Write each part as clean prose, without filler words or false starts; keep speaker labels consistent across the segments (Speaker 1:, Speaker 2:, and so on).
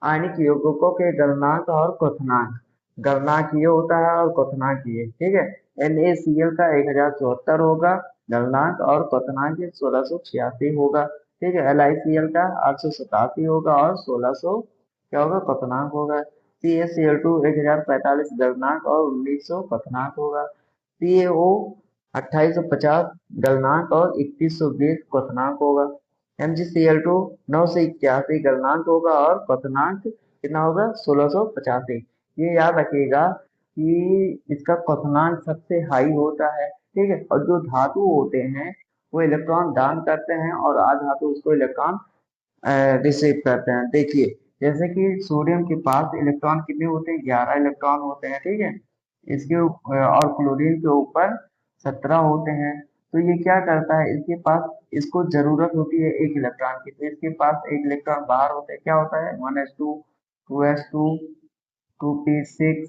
Speaker 1: आयनिक यौगिकों के गलनांक और क्वथनांक। गलनांक ये होता है और क्वथनांक ये, ठीक है। NaCl का 1074 होगा गलनांक, और क्वथनांक 1686 होगा, ठीक है। LiCl का 887 होगा और 1600 क्या होगा, क्वथनांक होगा। CaCl2 1045 गलनांक और 1900 क्वथनांक होगा। CaO 2850 गलनांक और 3120 क्वथनांक होगा। MgCl2 981 गलनांक होगा और क्वथनांक कितना होगा, 1685। ये याद रखिएगा कि इसका क्वथनांक सबसे हाई होता है, ठीक है। और जो धातु होते हैं वो इलेक्ट्रॉन दान करते हैं और अधातु उसको इलेक्ट्रॉन रिसीव करते हैं। देखिए, जैसे कि सोडियम के पास इलेक्ट्रॉन कितने होते हैं, 11 इलेक्ट्रॉन होते हैं, ठीक है। और क्लोरीन के ऊपर 17 होते हैं। तो ये क्या करता है, इसके पास, इसको जरूरत होती है एक इलेक्ट्रॉन की, तो इसके पास एक इलेक्ट्रॉन बाहर होता है, क्या होता है, 1s2, 2s2, 2p6,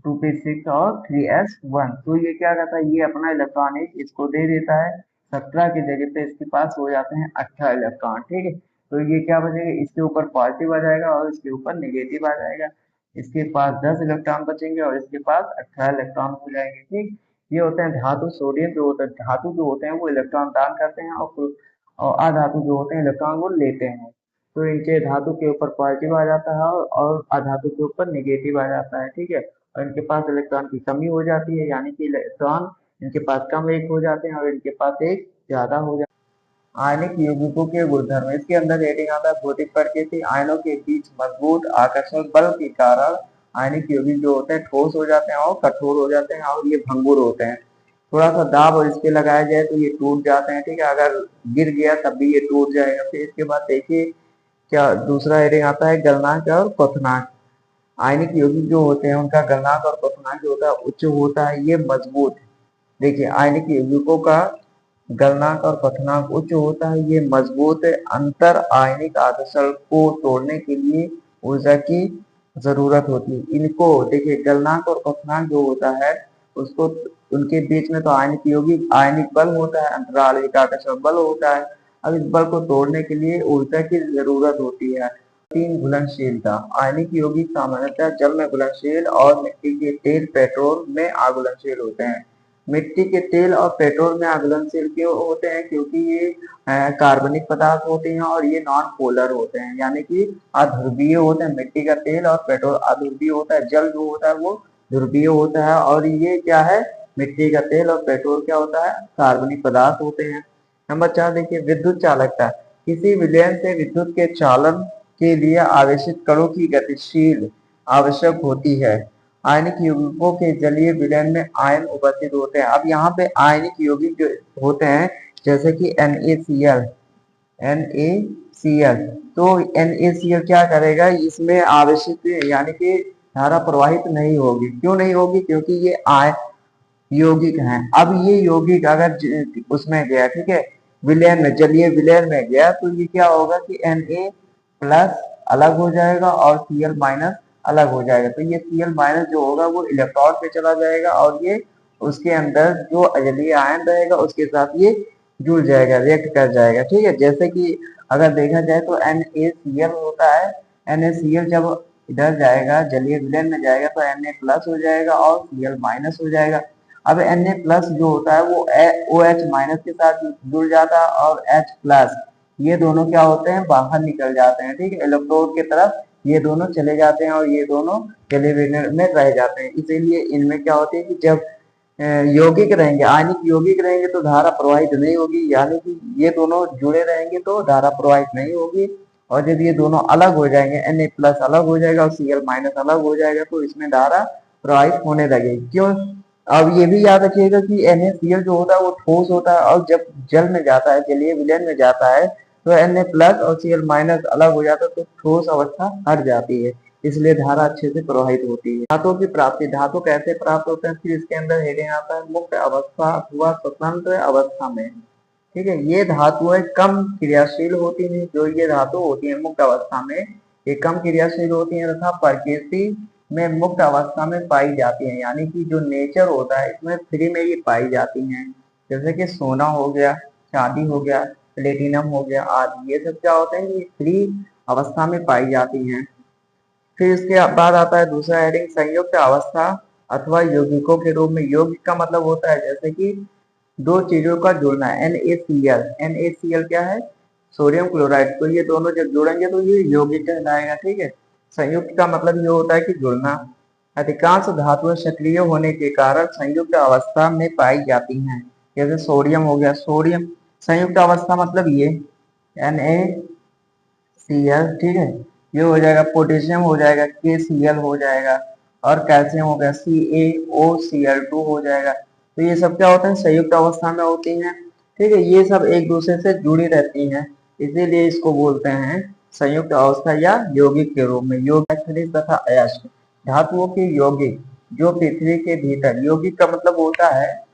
Speaker 1: 2p6 और 3s1। तो ये क्या करता है, ये अपना इलेक्ट्रॉन एक इसको दे देता है। 17 की जगह पे इसके पास हो जाते हैं 18 इलेक्ट्रॉन, ठीक है। तो ये क्या बचेगा, इसके ऊपर पॉजिटिव आ जाएगा और इसके ऊपर नेगेटिव आ जाएगा। इसके पास 10 इलेक्ट्रॉन बचेंगे और इसके पास 18 इलेक्ट्रॉन हो जाएंगे, ठीक। ये होते हैं धातु। सोडियम जो होता है, धातु जो होते हैं वो इलेक्ट्रॉन दान करते हैं, और अधातु जो होते हैं इलेक्ट्रॉन वो लेते हैं। तो इनके धातु के ऊपर पॉजिटिव आ जाता है और अधातु के ऊपर नेगेटिव आ जाता है, ठीक है। और इनके पास इलेक्ट्रॉन की कमी हो जाती है, यानी कि इलेक्ट्रॉन इनके पास कम एक हो जाते हैं और इनके पास एक ज्यादा हो जाता है। आयनिक यौगिकों के गुणधर्म, इसके अंदर हेडिंग आता है भौतिक प्रकृति। आयनों के बीच मजबूत आकर्षण बल के कारण आयनिक यौगिक जो होते हैं ठोस हो जाते हैं और कठोर हो जाते हैं और ये भंगुर होते हैं। थोड़ा सा दाब और इस पे लगाया जाए तो ये टूट जाते हैं, ठीक है। अगर गिर गया तब भी ये टूट जाएगा। फिर इसके बाद देखिए क्या दूसरा हेडिंग आता है, गलनांक और क्वथनांक। आयनिक यौगिक जो होते हैं उनका गलनांक और क्वथनांक जो होता है उच्च होता है, ये मजबूत। देखिए, आयनिक यौगिकों का गलनांक और क्वथनांक उच्च होता है, ये मजबूत है। अंतर आयनिक आकर्षण को तोड़ने के लिए ऊर्जा की जरूरत होती है। इनको देखिए, गलनांक और क्वथनांक जो होता है उसको, उनके बीच में तो आयनिक यौगिक आयनिक बल होता है, अंतरालिक आकर्षण बल होता है। अब इस बल को तोड़ने के लिए ऊर्जा की जरूरत होती है। तीन घुलनशीलता। आयनिक यौगिक सामान्यतः जल में घुलनशील और मिट्टी के तेल, पेट्रोल में अघुलनशील होते हैं। मिट्टी के तेल और पेट्रोल में अघुलनशील क्यों होते हैं, क्योंकि ये कार्बनिक पदार्थ होते हैं और ये नॉन पोलर होते हैं, यानी कि अध्रुवीय होते हैं। मिट्टी का तेल और पेट्रोल अध्रुवीय होता है, जल जो होता है वो ध्रुवीय होता है। और ये क्या है, मिट्टी का तेल और पेट्रोल क्या होता है, कार्बनिक पदार्थ होते हैं। नंबर 4 देखिए, विद्युत चालकता। किसी विलयन से विद्युत के चालन के लिए आवेशित कणों की गतिशील आवश्यक होती है। आयनिक यौगिकों के जलीय विलयन में आयन उपस्थित होते हैं। अब यहाँ पे आयनिक यौगिक जो होते हैं, जैसे कि NaCl, NaCl, तो NaCl क्या करेगा, इसमें आवेशित यानी कि धारा प्रवाहित नहीं होगी। क्यों नहीं होगी, क्योंकि ये आयन यौगिक हैं। अब ये यौगिक अगर उसमें गया, ठीक है, विलयन में, जलीय विलयन में गया, तो ये क्या होगा कि Na+ अलग हो जाएगा और Cl- अलग हो जाएगा। तो ये Cl- जो होगा वो इलेक्ट्रॉन पे चला जाएगा और ये उसके अंदर जो जलीय आयन रहेगा उसके साथ ये जुड़ जाएगा, रिएक्ट कर जाएगा, ठीक है। जैसे कि अगर देखा जाए तो NaCl होता है, NaCl जब इधर जाएगा, जलीय विलयन में जाएगा, तो Na+ हो जाएगा और Cl- हो जाएगा। अब Na+ जो होता है वो OH- के साथ जुड़ जाता है और H+, ये दोनों क्या होते हैं, बाहर निकल जाते हैं, ठीक है, इलेक्ट्रोड की तरफ ये दोनों चले जाते हैं और ये दोनों जलीय में रह जाते हैं। इसीलिए इनमें क्या होती है कि जब यौगिक रहेंगे, आयनिक यौगिक रहेंगे तो धारा प्रवाहित नहीं होगी, यानी कि ये दोनों जुड़े रहेंगे तो धारा प्रवाहित नहीं होगी। और जब ये दोनों अलग हो जाएंगे, Na+ अलग हो जाएगा और Cl- अलग हो जाएगा, तो इसमें धारा प्रवाहित होने लगेगी। क्यों, अब ये भी याद रखिएगा कि NaCl जो होता है वो ठोस होता है और जब जल में जाता है, जलीय विलयन में जाता है, तो Na+ और Cl- अलग हो जाता है, तो ठोस अवस्था हट जाती है, इसलिए धारा अच्छे से प्रवाहित होती है। धातु की प्राप्ति। धातु कैसे प्राप्त होते हैं, फिर इसके अंदर हेडिंग आता है मुक्त अवस्था अथवा स्वतंत्र अवस्था में, ठीक है। ये धातुएं कम क्रियाशील होती हैं। जो ये धातु होती है मुक्त अवस्था में, ये कम क्रियाशील होती हैं तथा प्रकृति में मुक्त अवस्था में पाई जाती हैं, यानी कि जो नेचर होता है इसमें फ्री में ये पाई जाती हैं। जैसे कि सोना हो गया, चांदी हो गया, प्लेटिनम हो गया आदि, ये सब क्या होते हैं, ये फ्री अवस्था में पाई जाती हैं। फिर इसके बाद आता है दूसरा हेडिंग, संयुक्त अवस्था अथवा यौगिकों के रूप में। यौगिक का मतलब होता है जैसे कि दो चीजों का जुड़ना, NaCl। NaCl क्या है? Sodium chloride. तो ये दोनों जब जुड़ेंगे तो ये यौगिक कहलाएगा, ठीक है। संयुक्त का मतलब ये होता है कि जुड़ना। अधिकांश धातुएं सक्रिय होने के कारण संयुक्त अवस्था में पाई जाती हैं। जैसे सोडियम हो गया, सोडियम संयुक्त अवस्था मतलब ये NaCl, ठीक है। ये हो जाएगा, पोटेशियम हो जाएगा, KCl हो जाएगा, और कैल्शियम हो गया, CaOCl2 हो जाएगा। तो ये सब क्या होता है? संयुक्त अवस्था में होती हैं, ठीक है। ये सब एक दूसरे से जुड़ी रहती हैं, इसीलिए इसको बोलते हैं संयुक्त अवस्था या यौगिक के रूप में। यौगिक खनिज तथा अयस्क धातुओं के यौगिक जो पृथ्वी के भीतर, यौगिक का मतलब होता है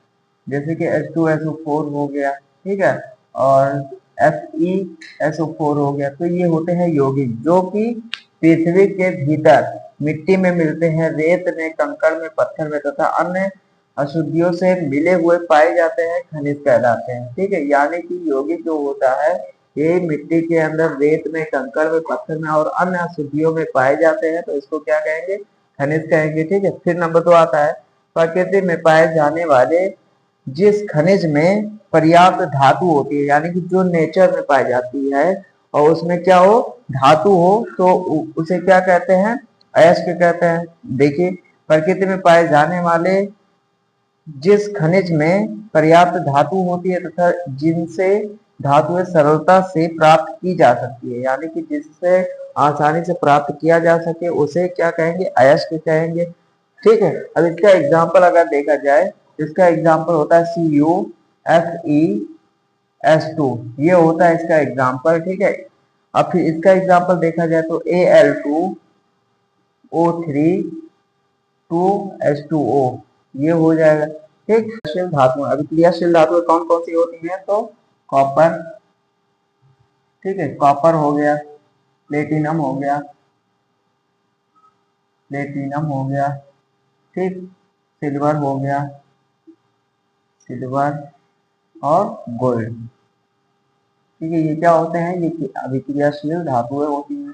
Speaker 1: जैसे कि H2SO4 हो गया, ठीक है, और FeSO4 हो गया। तो ये होते हैं यौगिक जो कि पृथ्वी के भीतर मिट्टी में मिलते हैं, रेत में, कंकड़ में, पत्थर में तथा अन्य अशुद्धियों से मिले हुए पाए जाते हैं, खनिज कहलाते हैं, ठीक है। यानी कि यौगिक जो होता है ये मिट्टी के अंदर, रेत में, कंकड़ में, पत्थर में और अन्य अशुद्धियों में पाए जाते हैं, तो इसको क्या कहेंगे? खनिज कहेंगे, ठीक है। फिर नंबर 2 आता है, प्रकृति में पाए जाने वाले जिस खनिज में पर्याप्त धातु होती है, यानी कि जो नेचर में पाई जाती है और उसमें क्या हो? धातु हो, तो उसे क्या कहते हैं? अयस्क कहते हैं। देखिए, प्रकृति में पाए जाने वाले जिस खनिज में पर्याप्त धातु होती है तथा जिनसे धातुएं सरलता से प्राप्त की जा सकती है, यानी कि जिससे आसानी से प्राप्त किया जा सके, उसे क्या कहेंगे? अयस्क कहेंगे, ठीक है। अब इसका एग्जाम्पल अगर देखा जाए, इसका एग्जाम्पल होता है CuFeS2, ये होता है इसका एग्जाम्पल, ठीक है। अब फिर इसका एग्जाम्पल देखा जाए तो Al2O3 2H2O, ये हो जाएगा, ठीक। क्रियाशील धातु, अभी क्रियाशील धातुएं कौन कौन सी होती हैं? तो कॉपर, ठीक है, कॉपर हो गया, प्लेटिनम हो गया, प्लेटिनम हो गया, ठीक, सिल्वर हो गया, सिल्वर और गोल्ड, ठीक है। ये क्या होते हैं? ये अभिक्रियाशील धातुएं होती हैं।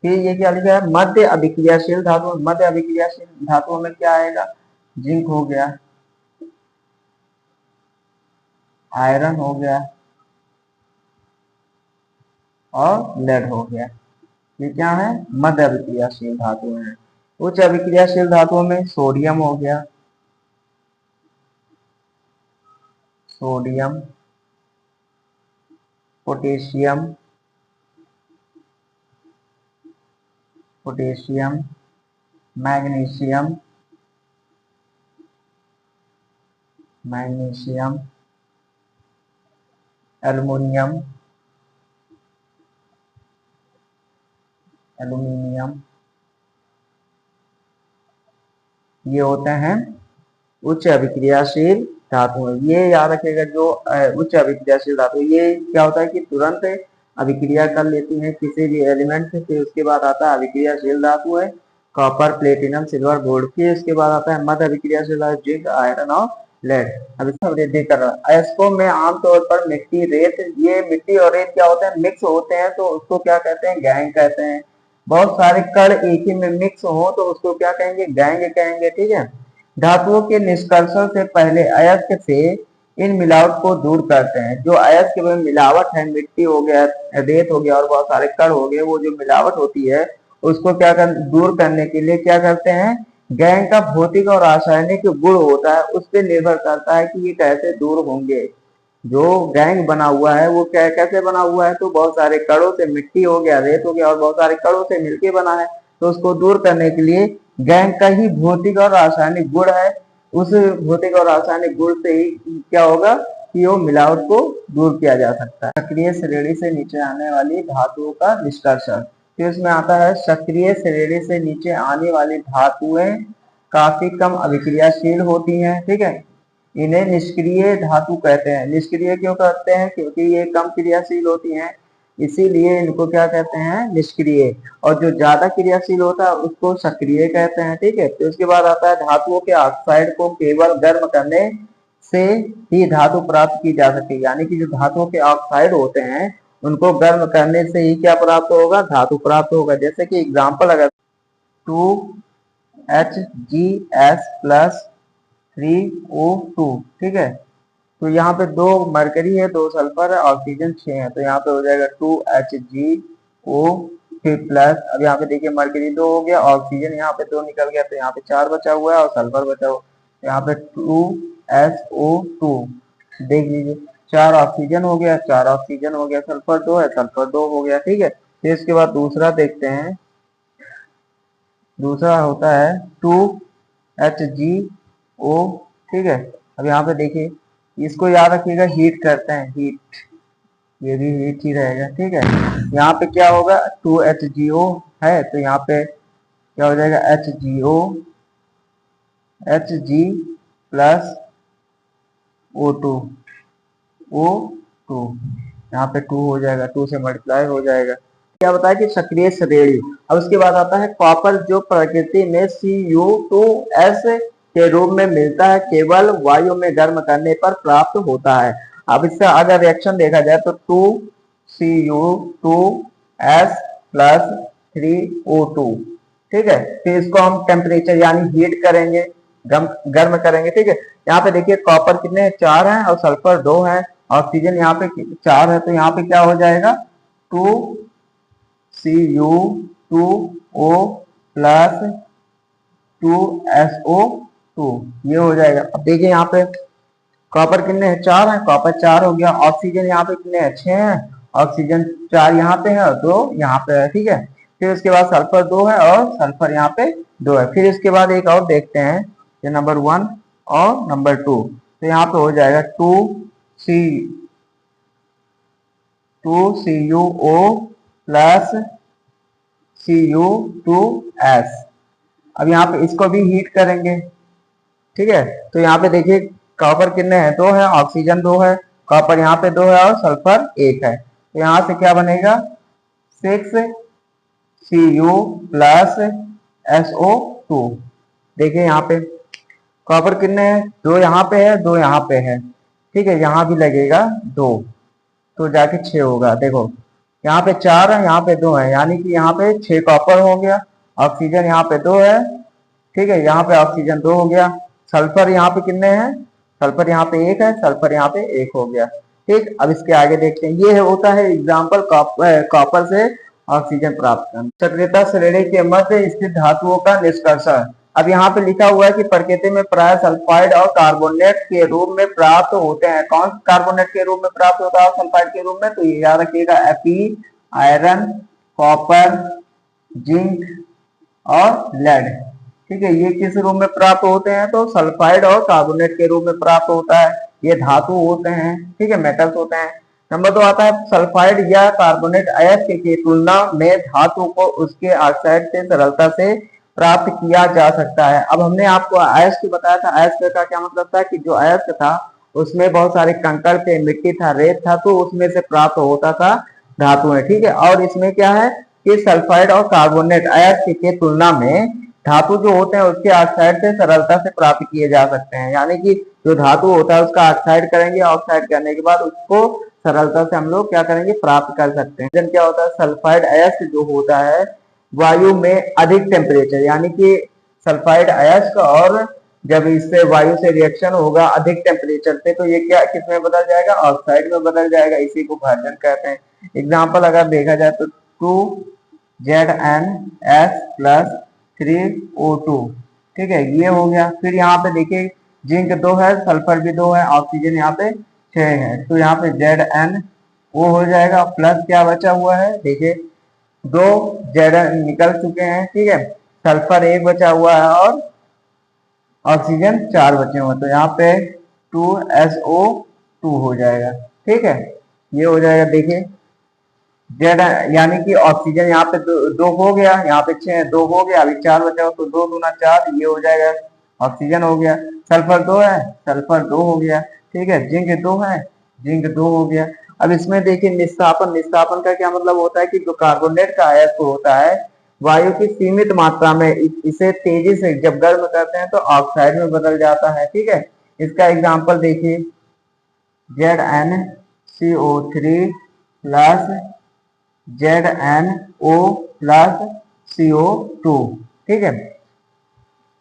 Speaker 1: फिर ये क्या लिखा है? मध्य अभिक्रियाशील धातु। मध्य अभिक्रियाशील धातुओं में क्या आएगा? जिंक हो गया, आयरन हो गया और लेड हो गया। ये क्या है? मध्य अभिक्रियाशील धातुएं हैं। उच्च अभिक्रियाशील धातुओं में सोडियम हो गया, sodium, potassium, potassium, magnesium, magnesium, aluminium, aluminium, ये होते हैं उच्च अभिक्रियाशील धातु है। ये याद रखिएगा, जो उच्च अभिक्रियाशील धातु, ये क्या होता है कि तुरंत अभिक्रिया कर लेती है किसी भी एलिमेंट से। फिर उसके बाद आता है अभिक्रियाशील धातु है कॉपर, प्लेटिनम, सिल्वर, गोल्ड। फिर उसके बाद आता है मध्य अभिक्रियाशील धातु, जिंक, आयरन और लेड। अब इसमें वृद्धि कर रहा है। अयस्कों में आमतौर पर मिट्टी, रेत, ये मिट्टी और रेत क्या होते हैं? मिक्स होते हैं, तो उसको क्या कहते हैं? गैंग कहते हैं। बहुत सारे कण एक ही में मिक्स हो तो उसको क्या कहेंगे? गैंग कहेंगे, ठीक है। धातुओं के निष्कर्षण से पहले अयस्क से इन मिलावट को दूर करते हैं। जो अयस्क में मिलावट है, मिट्टी हो गया, रेत हो गया और बहुत सारे कण हो गए, वो जो मिलावट होती है उसको दूर करने के लिए क्या करते हैं? गैंग का भौतिक और रासायनिक गुण होता है, उस पर निर्भर करता है कि ये कैसे दूर होंगे। जो गैंग बना हुआ है वो कैसे बना हुआ है? तो बहुत सारे कणों से, मिट्टी हो गया, रेत हो गया और बहुत सारे कणों से मिलके बना है। तो उसको दूर करने के लिए गैंग का ही भौतिक और रासायनिक गुण है, उस भौतिक और रासायनिक गुण से ही क्या होगा कि वो मिलावट को दूर किया जा सकता है। सक्रिय श्रेणी से नीचे आने वाली धातुओं का निष्कर्षण। फिर उसमें आता है सक्रिय श्रेणी से नीचे आने वाली धातुएं काफी कम अभिक्रियाशील होती हैं, ठीक है। इन्हें निष्क्रिय धातु कहते हैं। निष्क्रिय क्यों कहते हैं? क्योंकि ये कम क्रियाशील होती हैं, इसीलिए इनको क्या कहते हैं? निष्क्रिय। और जो ज्यादा क्रियाशील होता है उसको सक्रिय कहते हैं, ठीक है। तो उसके बाद आता है धातुओं के ऑक्साइड को केवल गर्म करने से ही धातु प्राप्त की जा सकती है। यानी कि जो धातुओं के ऑक्साइड होते हैं उनको गर्म करने से ही क्या प्राप्त होगा, धातु प्राप्त होगा। जैसे कि एग्जाम्पल अगर 2HgS प्लस 3O2, ठीक है। तो यहाँ पे 2 मरकरी है, 2 सल्फर है, ऑक्सीजन 6 है, तो यहाँ पे हो जाएगा 2HgO फिर प्लस। अब यहाँ पे देखिए मरकरी 2 हो गया, ऑक्सीजन यहाँ पे 2 निकल गया, तो यहाँ पे 4 बचा हुआ है और सल्फर बचा हुआ, तो यहाँ पे 2SO2 देख लीजिए, 4 ऑक्सीजन हो गया, 4 ऑक्सीजन हो गया, सल्फर 2 है, सल्फर 2 हो गया, ठीक है। फिर इसके बाद दूसरा देखते हैं, दूसरा होता है 2HgO, ठीक है। अब यहाँ पे देखिए, इसको याद रखिएगा, हीट करते हैं, हीट, ये भी हीट ही रहेगा, ठीक है। यहाँ पे क्या होगा, 2HgO है, तो यहाँ पे क्या हो जाएगा, Hg प्लस O2, O2, यहाँ पे 2 हो जाएगा, 2 से मल्टीप्लाई हो जाएगा। क्या बताया कि सक्रिय श्रेणी। अब उसके बाद आता है कॉपर, जो प्रकृति में Cu2S के रूप में मिलता है, केवल वायु में गर्म करने पर प्राप्त होता है। अब इसका अगर रिएक्शन देखा जाए तो 2Cu2S प्लस 3O2, ठीक है। फिर इसको हम टेम्परेचर यानी हीट करेंगे, गर्म करेंगे, ठीक है। यहाँ पे देखिए कॉपर कितने 4 हैं और सल्फर 2 है, ऑक्सीजन यहाँ पे 4 है, तो यहाँ पे क्या हो जाएगा, 2Cu2O प्लस 2SO2, ये हो जाएगा। अब देखिए यहाँ पे कॉपर कितने हैं, 4 है, कॉपर 4 हो गया, ऑक्सीजन यहाँ पे कितने हैं, 6 हैं, ऑक्सीजन 4 यहाँ पे है और 2 यहाँ पे है, ठीक है। फिर उसके बाद सल्फर 2 है और सल्फर यहाँ पे 2 है। फिर इसके बाद एक और देखते हैं, ये नंबर 1 और नंबर 2, तो यहाँ पे हो जाएगा 2CuO प्लस Cu2S। अब यहाँ पे इसको भी हीट करेंगे, ठीक है। तो यहाँ पे देखिए कॉपर कितने हैं, 2 है, ऑक्सीजन 2 है, कॉपर यहाँ पे 2 है और सल्फर 1 है, तो यहाँ से क्या बनेगा, 6Cu प्लस SO2। देखिए यहाँ पे कॉपर कितने हैं, 2 यहाँ पे है, 2 यहाँ पे है, ठीक है, यहाँ भी लगेगा 2, तो जाके 6 होगा। देखो यहाँ पे 4 है, यहाँ पे 2 है, यानी कि यहाँ पे 6 कॉपर हो गया, ऑक्सीजन यहाँ पे 2 है, ठीक है, यहाँ पे ऑक्सीजन 2 हो गया, सल्फर यहाँ पे कितने हैं, सल्फर यहाँ पे 1 है, सल्फर यहाँ पे 1 हो गया, ठीक। अब इसके आगे देखते हैं, ये होता है एग्जाम्पल कॉपर से ऑक्सीजन प्राप्त करना। सक्रियता श्रेणी के मध्य स्थित धातुओं का निष्कर्षण। अब यहाँ पे लिखा हुआ है कि प्रकृति में प्राय सल्फाइड और कार्बोनेट के रूप में प्राप्त होते हैं। कौन कार्बोनेट के रूप में प्राप्त होता है सल्फाइड के रूप में, तो ये याद रखिएगा, Fe, आयरन, कॉपर, जिंक और लेड, ठीक है। ये किस रूप में प्राप्त होते हैं, तो सल्फाइड और कार्बोनेट के रूप में प्राप्त होता है, ये धातु होते हैं, ठीक है, मेटल्स होते हैं। नंबर 2 आता है सल्फाइड या कार्बोनेट अयस्क की तुलना में धातु को उसके ऑक्साइड से सरलता से प्राप्त किया जा सकता है। अब हमने आपको अयस्क बताया था, अयस्क का क्या मतलब था कि जो अयस्क था उसमें बहुत सारे कंकड़ थे, मिट्टी था, रेत था, तो उसमें से प्राप्त होता था धातु है, ठीक है। और इसमें क्या है कि सल्फाइड और कार्बोनेट अयस्क के तुलना में धातु जो होते हैं उसके ऑक्साइड से सरलता से प्राप्त किए जा सकते हैं, यानी कि जो धातु होता है उसका ऑक्साइड करेंगे, ऑक्साइड करने के बाद उसको सरलता से हम लोग क्या करेंगे, प्राप्त कर सकते हैं। क्या होता है, सल्फाइड अयस्क जो होता है वायु में अधिक टेम्परेचर, यानी कि सल्फाइड अयस्क और जब इससे वायु से रिएक्शन होगा अधिक टेम्परेचर पे, तो ये क्या किसमें बदल जाएगा, ऑक्साइड में बदल जाएगा, इसी को भर्जन कहते हैं। एग्जाम्पल अगर देखा जाए तो 2ZnS प्लस 3O2, ठीक है, ये हो गया। फिर यहाँ पे देखिए जिंक 2 है, सल्फर भी 2 है, ऑक्सीजन यहाँ पे 6 है, तो यहाँ पे ZnO हो जाएगा, प्लस क्या बचा हुआ है, देखिए 2 Zn निकल चुके हैं, ठीक है, सल्फर 1 बचा हुआ है और ऑक्सीजन 4 बचे हुए, तो यहाँ पे 2SO2 हो जाएगा, ठीक है, ये हो जाएगा। देखिए जेड यानी कि ऑक्सीजन यहाँ पे 2 हो गया, यहाँ पे 6 2 हो गया, अभी 4 बचा हो, तो 2 दूना 4, ये हो जाएगा, ऑक्सीजन हो गया। सल्फर 2 है, सल्फर 2 हो गया, ठीक है, जिंक 2 है, जिंक 2 हो गया। अब इसमें देखिए निस्तापन, निस्तापन का क्या मतलब होता है कि जो कार्बोनेट का अयस्क होता है वायु की सीमित मात्रा में इसे तेजी से जब गर्म करते हैं तो ऑक्साइड में बदल जाता है, ठीक है। इसका एग्जाम्पल देखिए ZnCO3 plus ZnO plus CO2। ठीक है,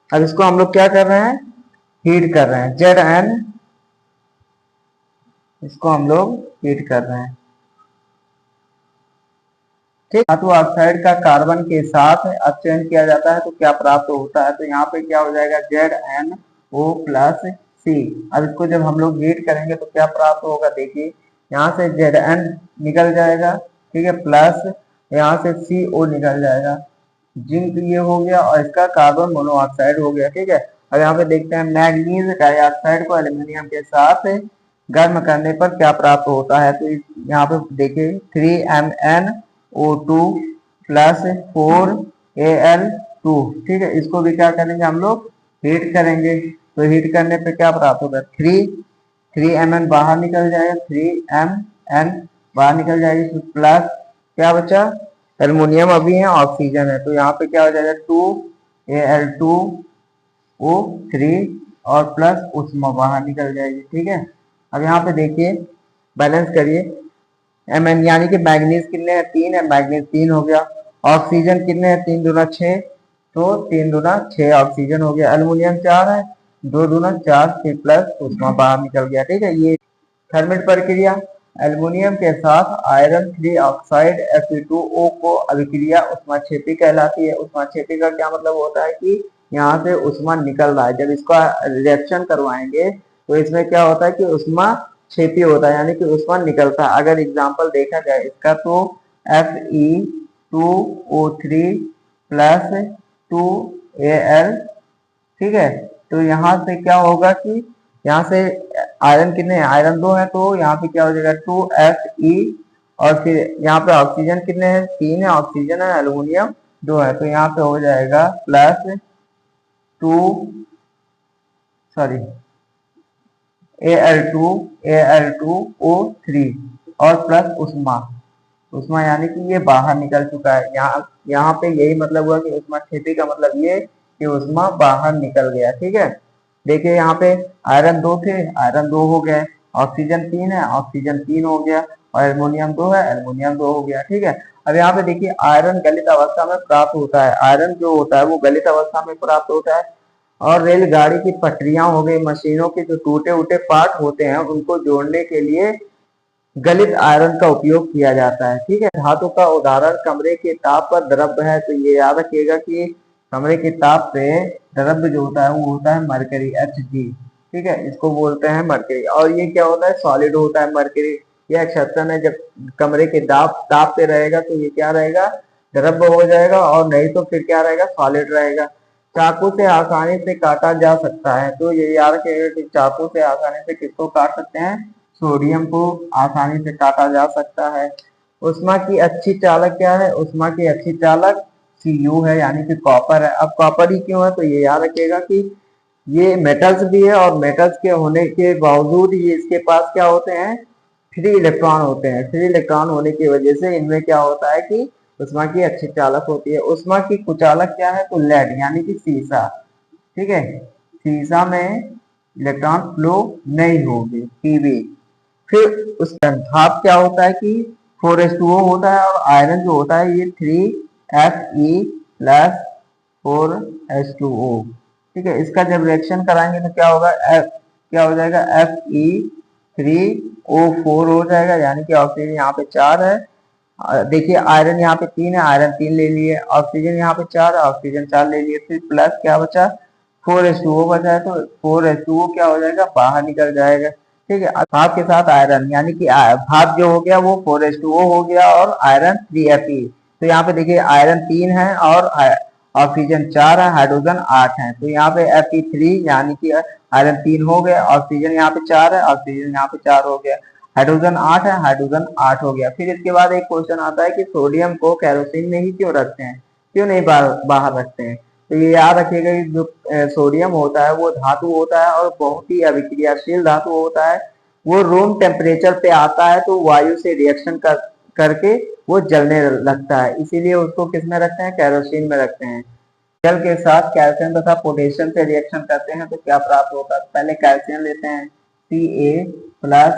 Speaker 1: अब इसको हम लोग क्या कर रहे हैं, हीट कर रहे हैं। Zn इसको हम लोग हीट कर रहे हैं। ठीक, धातु ऑक्साइड का कार्बन के साथ अपचयन किया जाता है तो क्या प्राप्त होता है, तो यहाँ पे क्या हो जाएगा ZnO प्लस C। अब इसको जब हम लोग हीट करेंगे तो क्या प्राप्त होगा, देखिए यहाँ से Zn निकल जाएगा, ठीक है, प्लस यहाँ से CO निकल जाएगा, जिंक ये हो गया और इसका कार्बन मोनोऑक्साइड हो गया। ठीक है, अब यहाँ पे देखते हैं मैग्नीज डाइऑक्साइड को एल्यूमिनियम के साथ गर्म करने पर क्या प्राप्त होता है, तो यहाँ पे देखिए 3MnO2 प्लस 4Al2। ठीक है, इसको भी क्या करेंगे हम लोग, हीट करेंगे। तो हीट करने पे क्या प्राप्त होगा, 3Mn बाहर निकल जाएगा, 3Mn बाहर निकल जाएगी, प्लस क्या बचा, एल्युमिनियम अभी है, ऑक्सीजन है, तो यहाँ पे क्या हो जाएगा 2Al2O3 और प्लस उष्मा बाहर निकल जाएगी। ठीक है, अब यहाँ पे देखिए बैलेंस करिए, Mn यानी कि मैग्नीज कितने हैं, 3 है, मैग्नीज 3 हो गया। ऑक्सीजन कितने हैं, 3 दूना 6, तो 3 दूना 6 ऑक्सीजन हो गया। एल्युमिनियम 4 है, 2 दूना 4, 6 प्लस उष्मा बाहर निकल गया। ठीक है, ये थर्मल प्रक्रिया, एल्युमिनियम के साथ आयरन 3 ऑक्साइड Fe2O को अभिक्रिया उष्माक्षेपी कहलाती है। उष्माक्षेपी का क्या मतलब होता है कि यहाँ से उष्मा निकल रहा है, जब इसका रिएक्शन करवाएंगे तो इसमें क्या होता है कि उष्मा क्षेपी होता है, यानी कि उष्मा निकलता है। अगर एग्जाम्पल देखा जाए इसका तो Fe2O3 प्लस 2Al। ठीक है, तो यहाँ से क्या होगा कि यहाँ से आयरन कितने हैं, आयरन 2 है, तो यहाँ पे क्या हो जाएगा 2Fe, और फिर यहाँ पे ऑक्सीजन कितने हैं, 3 है, ऑक्सीजन है, एल्युमिनियम 2 है, तो यहाँ पे हो जाएगा प्लस 2 सॉरी Al2O3 और प्लस उष्मा, उष्मा यानी कि ये बाहर निकल चुका है। यहाँ पे यही मतलब हुआ कि उष्मा क्षेपी का मतलब ये कि उष्मा बाहर निकल गया। ठीक है, देखिए यहाँ पे आयरन 2 थे, आयरन 2 हो गए, ऑक्सीजन 3 है, ऑक्सीजन 3 हो गया, और एल्युमिनियम 2 है, एल्युमिनियम 2 हो गया। ठीक है, अब यहाँ पे देखिए आयरन गलित अवस्था में प्राप्त होता है, आयरन जो होता है वो गलित अवस्था में प्राप्त होता है। और रेलगाड़ी की पटरियां हो गई, मशीनों के जो टूटे उटे पार्ट होते हैं उनको जोड़ने के लिए गलित आयरन का उपयोग किया जाता है। ठीक है, धातु का उदाहरण कमरे के ताप पर द्रव्य है, तो ये याद रखिएगा कि कमरे के ताप पे द्रव्य जो होता है वो होता है मरकरी, Hg। ठीक है, इसको बोलते हैं मरकरी। और ये क्या होता है, सॉलिड होता है मरकरी। यह एक्सेप्शन है, जब कमरे के ताप पे रहेगा तो ये क्या रहेगा, द्रव्य हो जाएगा, और नहीं तो फिर क्या रहेगा, सॉलिड रहेगा। चाकू से आसानी से काटा जा सकता है, तो ये याद रखिएगा कि चाकू से आसानी से किसको काट सकते हैं, सोडियम को आसानी से काटा जा सकता है। उष्मा की अच्छी चालक क्या है, उष्मा की अच्छी चालक Cu है, यानी कि कॉपर है। अब कॉपर ही क्यों है, तो ये याद रखिएगा कि ये मेटल्स भी है, और मेटल्स के होने के बावजूद ये इसके पास क्या होते हैं, फ्री इलेक्ट्रॉन होते हैं। फ्री इलेक्ट्रॉन होने की वजह से इनमें क्या होता है कि उष्मा की अच्छी चालक होती है। उष्मा की कुचालक क्या है, तो लेड यानी कि सीसा। ठीक है, सीसा में इलेक्ट्रॉन फ्लो नहीं होगी, Pb। फिर उसका भाप क्या होता है कि 4s2O होता है, और आयरन जो होता है ये 3Fe प्लस 4s2O। ठीक है, इसका जब रिएक्शन कराएंगे तो क्या होगा, क्या हो जाएगा, Fe3O4 हो जाएगा, यानी कि ऑक्सीजन यहाँ पे 4 है। देखिए आयरन यहाँ पे 3 है, आयरन 3 ले लिए, ऑक्सीजन यहाँ पे 4 है, ऑक्सीजन 4 ले लिए, फिर प्लस क्या बचा, 4s2O बचा है, तो 4s2O क्या हो जाएगा, बाहर निकल जाएगा। ठीक है, भाप के साथ आयरन, यानी कि भाप जो हो गया वो 4s2O हो गया, और आयरन 3Fe। तो यहाँ पे देखिए आयरन 3 है और ऑक्सीजन 4 है, हाइड्रोजन 8 है, तो यहाँ पे Fe3 यानी कि आयरन 3 हो गया, ऑक्सीजन यहाँ पे 4 है, ऑक्सीजन यहाँ पे 4 हो गया, हाइड्रोजन 8 है, हाइड्रोजन 8 हो गया। फिर इसके बाद एक क्वेश्चन आता है कि सोडियम को केरोसिन में ही क्यों रखते हैं, क्यों नहीं बाहर रखते हैं, तो ये याद रखिएगा कि जो सोडियम होता है वो धातु होता है, और बहुत ही अभिक्रियाशील धातु होता है। वो रूम टेम्परेचर पे आता है तो वायु से रिएक्शन करके वो जलने लगता है, इसीलिए उसको किस में रखते हैं, केरोसिन में रखते हैं। जल के साथ कैल्शियम तथा पोटेशियम से रिएक्शन करते हैं तो क्या प्राप्त होता है, पहले कैल्शियम लेते हैं, Ca प्लस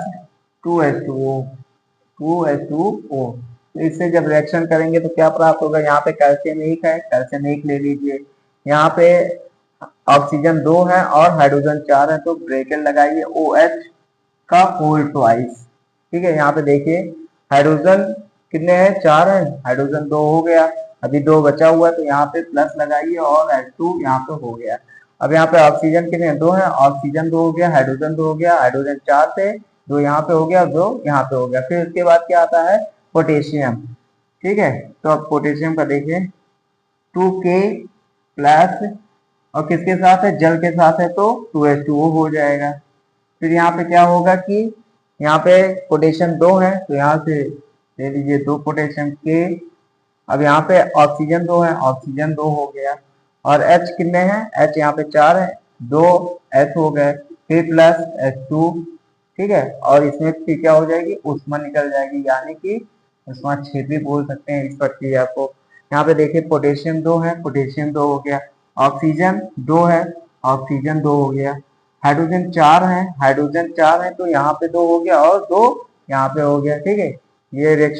Speaker 1: 2H2O, 2H2O। तो इससे जब रिएक्शन करेंगे तो क्या प्राप्त होगा, यहाँ पे कैल्शियम एक है, कैल्शियम एक ले लीजिए, यहाँ पे ऑक्सीजन 2 है और हाइड्रोजन 4 है, तो ब्रैकेट लगाइए OH का होल ट्वाइस। ठीक है, यहाँ पे देखिए हाइड्रोजन कितने हैं, 4 है, हाइड्रोजन 2 हो गया, अभी 2 बचा हुआ है तो यहाँ पे प्लस लगाइए और H2 यहाँ पे हो गया। अब यहाँ पे ऑक्सीजन कितने हैं, 2 है, ऑक्सीजन 2 हो गया, हाइड्रोजन 2 हो गया, हाइड्रोजन 4 थे, 2 यहाँ पे हो गया, 2 यहाँ पे हो गया। फिर उसके बाद क्या आता है, पोटेशियम। ठीक है, तो अब पोटेशियम का देखिए 2K प्लस, और किसके साथ है, जल के साथ है, तो 2H2O हो जाएगा। फिर यहाँ पे क्या होगा कि यहाँ पे पोटेशियम 2 है तो यहाँ से ले लीजिए 2 पोटेशियम के। अब यहाँ पे ऑक्सीजन 2 है, ऑक्सीजन 2 हो गया, और H कितने हैं, H यहाँ पे 4 है, 2 H हो गए, फिर प्लस H2। ठीक है, और इसमें फिर क्या हो जाएगी, ऊष्मा निकल जाएगी, यानी कि ऊष्मा क्षेत्र भी बोल सकते हैं इस प्रक्रिया को। यहाँ पे देखिए पोटेशियम 2 है, पोटेशियम 2 हो गया, ऑक्सीजन 2 है, ऑक्सीजन 2 हो गया, हाइड्रोजन 4 है, हाइड्रोजन 4 है, तो यहाँ पे 2 हो गया और 2 यहाँ पे हो गया। ठीक है, ये रिएक्शन